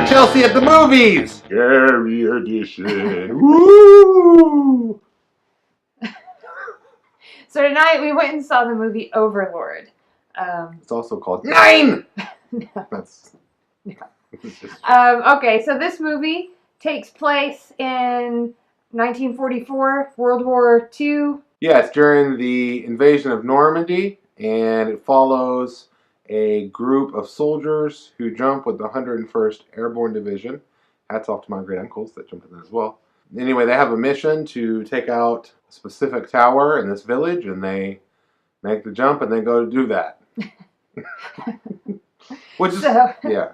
Rachelsey at the movies! Scary edition. Woo! So tonight we went and saw the movie Overlord. It's also called 9! No. That's... Okay, so this movie takes place in 1944, World War II. Yeah, it's during the invasion of Normandy, and it follows a group of soldiers who jump with the 101st Airborne Division. Hats off to my great uncles that jumped in that as well. Anyway, they have a mission to take out a specific tower in this village, and they make the jump, and they go to do that. Which is, yeah.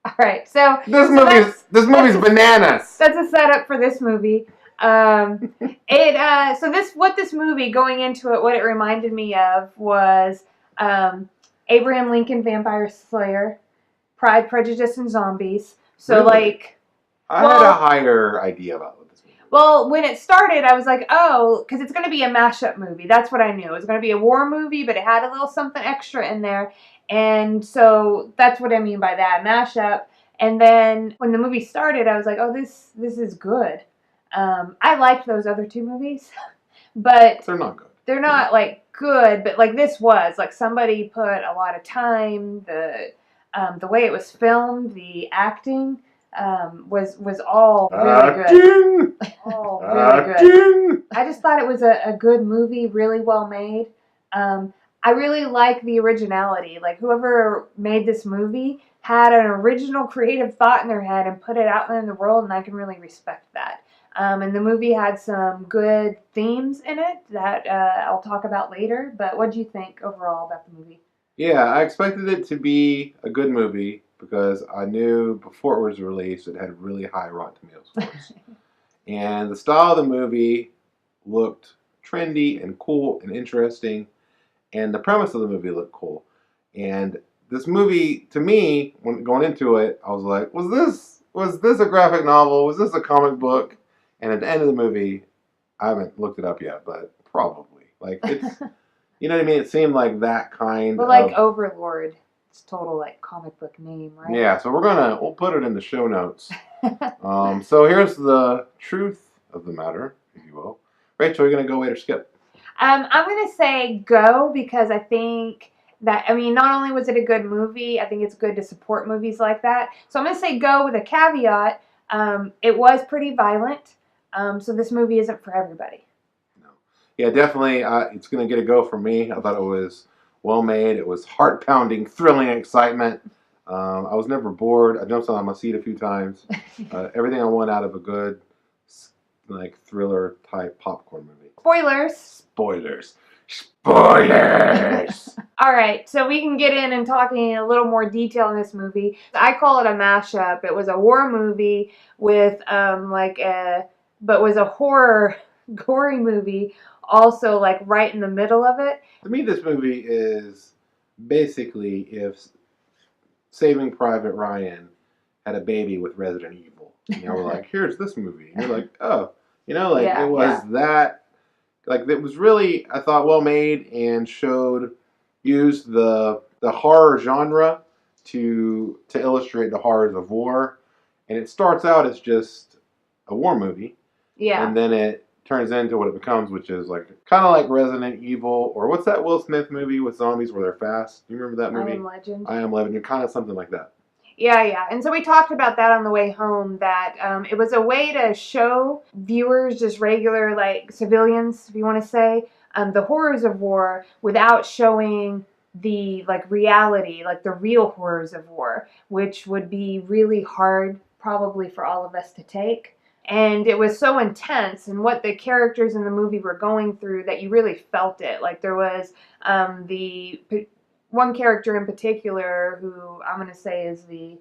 All right, so this movie's bananas. That's a setup for this movie. What this movie going into it, what it reminded me of was Abraham Lincoln Vampire Slayer, Pride, Prejudice, and Zombies. So really? I had a higher idea about what this movie was. Well, when it started, I was like, oh, because it's going to be a mashup movie. That's what I knew. It was going to be a war movie, but it had a little something extra in there. And so that's what I mean by that, mashup. And then when the movie started, I was like, oh, this is good. I liked those other two movies, but they're not good. They're not like good, but like this was like somebody put a lot of time. The way it was filmed, the acting was all really good. All really good. I just thought it was a good movie, really well made. I really like the originality. Like whoever made this movie had an original creative thought in their head and put it out there in the world, and I can really respect that. And the movie had some good themes in it that I'll talk about later. But what do you think overall about the movie? Yeah, I expected it to be a good movie because I knew before it was released it had really high Rotten Tomatoes scores. And the style of the movie looked trendy and cool and interesting. And the premise of the movie looked cool. And this movie, to me, when going into it, I was like, was this a graphic novel? Was this a comic book? And at the end of the movie, I haven't looked it up yet, but probably. Like, it's, you know what I mean? It seemed like that kind of... But like Overlord, it's total like comic book name, right? Yeah, so we'll put it in the show notes. So here's the truth of the matter, if you will. Rachel, are you going to go, wait, or skip? I'm going to say go because I think that, I mean, not only was it a good movie, I think it's good to support movies like that. So I'm going to say go with a caveat. It was pretty violent, so this movie isn't for everybody. No. Yeah, definitely, it's going to get a go for me. I thought it was well made. It was heart-pounding, thrilling excitement. I was never bored. I jumped on my seat a few times. Everything I want out of a good, like, thriller-type popcorn movie. Spoilers. All right, so we can get in and talk in a little more detail in this movie. I call it a mashup. It was a war movie with but was a horror, gory movie. Also, like right in the middle of it. To me, this movie is basically if Saving Private Ryan had a baby with Resident Evil. You know, we're like, here's this movie, and you're like, oh, you know, like it was that. Like, it was really, I thought, well made and used the horror genre to illustrate the horrors of war. And it starts out as just a war movie. Yeah. And then it turns into what it becomes, which is like kind of like Resident Evil, or what's that Will Smith movie with zombies where they're fast? Do you remember that movie? I Am Legend. I Am Legend. Kind of something like that. Yeah. And so we talked about that on the way home, that it was a way to show viewers, just regular, like, civilians, if you want to say, the horrors of war without showing the, like, reality, like, the real horrors of war, which would be really hard, probably, for all of us to take. And it was so intense, and what the characters in the movie were going through, that you really felt it. Like, there was one character in particular who I'm going to say is the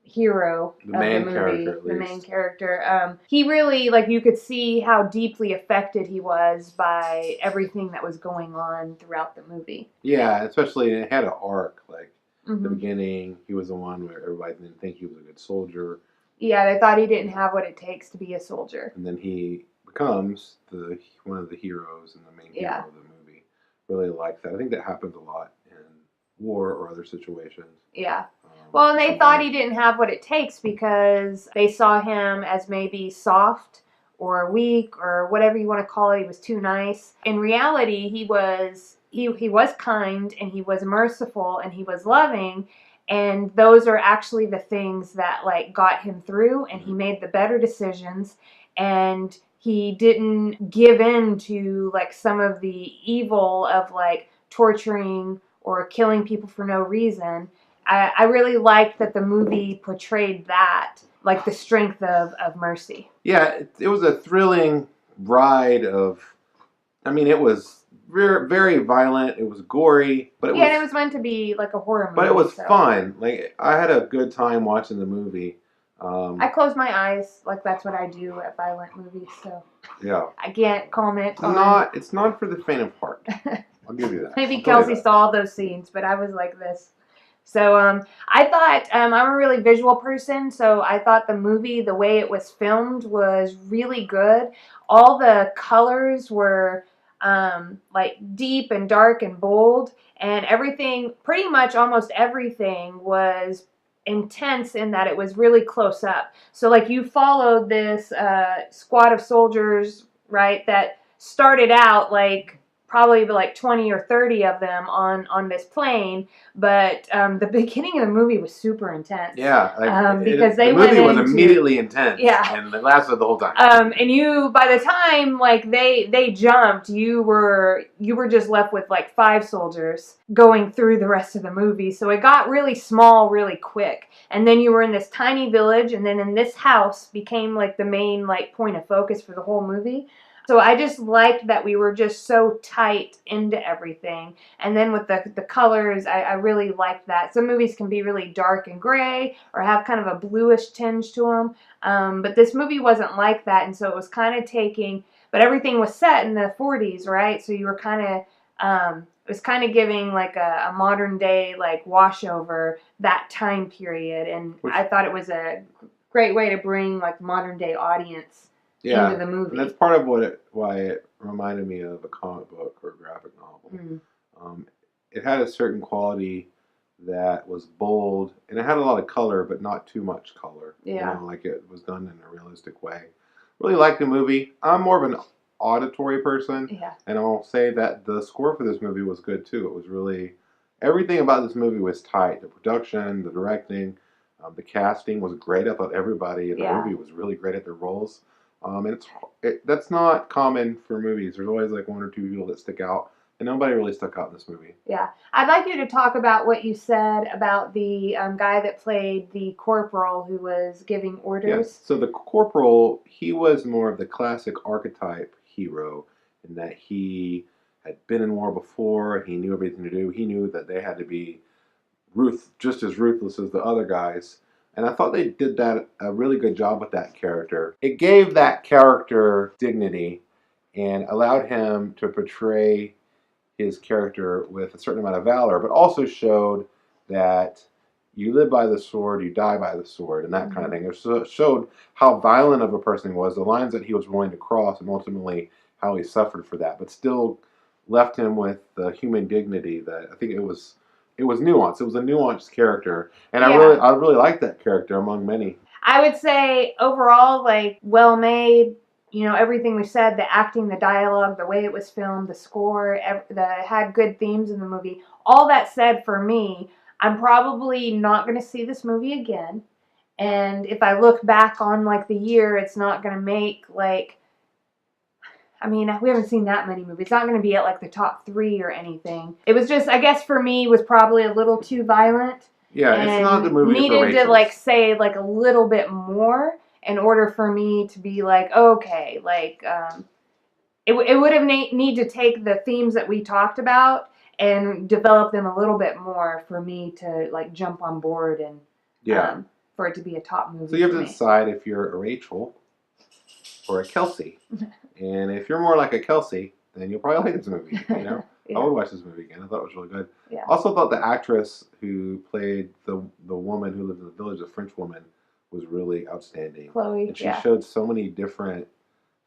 hero of the movie, the main character. He really, like, you could see how deeply affected he was by everything that was going on throughout the movie. Yeah, especially it had an arc. Like, the beginning, he was the one where everybody didn't think he was a good soldier. Yeah, they thought he didn't have what it takes to be a soldier. And then he becomes one of the heroes and the main hero of the movie. Really like that. I think that happens a lot in war or other situations. Yeah. Well, and they thought he didn't have what it takes because they saw him as maybe soft or weak or whatever you want to call it. He was too nice. In reality, he was kind and he was merciful and he was loving, and those are actually the things that like got him through, and he made the better decisions, and he didn't give in to like some of the evil of like torturing or killing people for no reason. I really liked that the movie portrayed that, like the strength of mercy. Yeah, it was a thrilling ride of, I mean, it was very, very violent. It was gory, but and it was meant to be like a horror movie. But it was fun. Like, I had a good time watching the movie. I close my eyes, like that's what I do at violent movies. So yeah, I can't comment. It's not for the faint of heart. I'll give you that. Maybe Kelsey saw all those scenes, but I was like this. So I thought, I'm a really visual person, so I thought the movie, the way it was filmed, was really good. All the colors were like deep and dark and bold, and everything, pretty much almost everything was intense in that it was really close up. So like you followed this squad of soldiers, right, that started out like probably like 20 or 30 of them on this plane, but the beginning of the movie was super intense. Yeah, because the movie was immediately intense. Yeah, and it lasted the whole time. And you, by the time like they jumped, you were just left with like 5 soldiers going through the rest of the movie. So it got really small really quick, and then you were in this tiny village, and then in this house became like the main like point of focus for the whole movie. So I just liked that we were just so tight into everything. And then with the colors, I really liked that. Some movies can be really dark and gray or have kind of a bluish tinge to them. But this movie wasn't like that. And so it was kind of but everything was set in the 40s, right? So you were kind of, it was kind of giving like a modern day like washover that time period. And I thought it was a great way to bring like modern day audience into the movie. And that's part of why it reminded me of a comic book or a graphic novel. It had a certain quality that was bold, and it had a lot of color, but not too much color. Yeah. You know, like it was done in a realistic way. Really liked the movie. I'm more of an auditory person, and I'll say that the score for this movie was good too. It was really, everything about this movie was tight. The production, the directing, the casting was great. I thought everybody in the movie was really great at their roles. And that's not common for movies. There's always like 1 or 2 people that stick out, and nobody really stuck out in this movie. Yeah. I'd like you to talk about what you said about the guy that played the corporal who was giving orders. Yes. So the corporal, he was more of the classic archetype hero in that he had been in war before. He knew everything to do. He knew that they had to be just as ruthless as the other guys. And I thought they did a really good job with that character. It gave that character dignity and allowed him to portray his character with a certain amount of valor, but also showed that you live by the sword, you die by the sword, and that kind of thing. It showed how violent of a person he was, the lines that he was willing to cross, and ultimately how he suffered for that, but still left him with the human dignity that I think it was nuanced. It was a nuanced character, and I really liked that character among many. I would say overall, like, well made. You know, everything we said, the acting, the dialogue, the way it was filmed, the score, had good themes in the movie. All that said, for me, I'm probably not going to see this movie again. And if I look back on like the year, it's not going to make like, I mean, we haven't seen that many movies. It's not going to be at like the top 3 or anything. It was just, I guess for me, was probably a little too violent. Yeah, it's not the movie needed for Rachelsey. To like say like a little bit more in order for me to be like, okay, like it would have need to take the themes that we talked about and develop them a little bit more for me to like jump on board and for it to be a top movie. So you have to decide if you're a Rachel or a Kelsey. And if you're more like a Kelsey, then you'll probably like this movie, you know? I would watch this movie again. I thought it was really good. Also thought the actress who played the woman who lived in the village, the French woman, was really outstanding. Chloe, and she showed so many different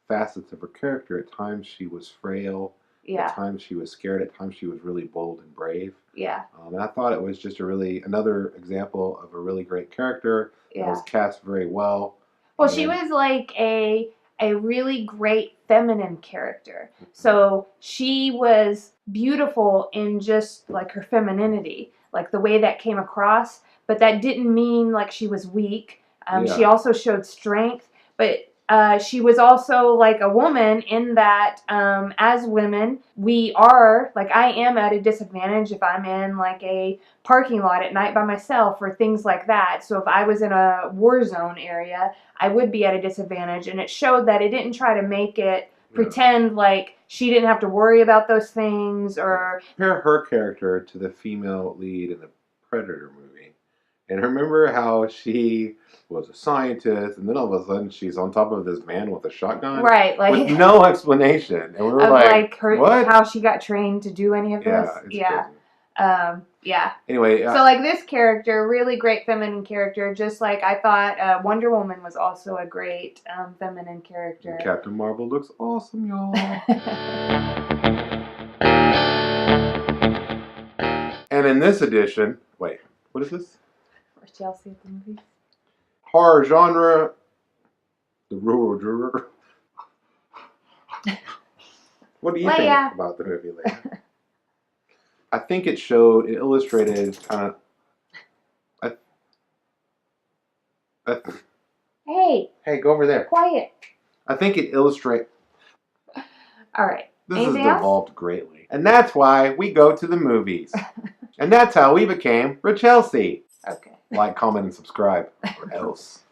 facets of her character. At times she was frail. Yeah. At times she was scared. At times she was really bold and brave. Yeah. And I thought it was just another example of a really great character. Yeah. That was cast very well. Well, she was like a really great feminine character. So she was beautiful in just like her femininity, like the way that came across. But that didn't mean like she was weak. She also showed strength, but she was also like a woman in that as women, we are, like I am at a disadvantage if I'm in like a parking lot at night by myself or things like that. So if I was in a war zone area, I would be at a disadvantage. And it showed that it didn't try to make it pretend like she didn't have to worry about those things or... Compare her character to the female lead in the Predator movie. And remember how she was a scientist, and then all of a sudden she's on top of this man with a shotgun, right? Like with no explanation, and we were like what? How she got trained to do any of this? Yeah. Yeah. Anyway, so like this character, really great feminine character. Just like I thought, Wonder Woman was also a great feminine character. Captain Marvel looks awesome, y'all. And in this edition, wait, what is this? Rachelsey at the movie. Horror genre, the rural juror. What do you think about the movie, Leia? I think it illustrated kind of... Hey, go over there. Quiet. I think it illustrates... All right. This has devolved greatly. And that's why we go to the movies. And that's how we became Rachelsey. Okay. Like, comment, and subscribe, or else.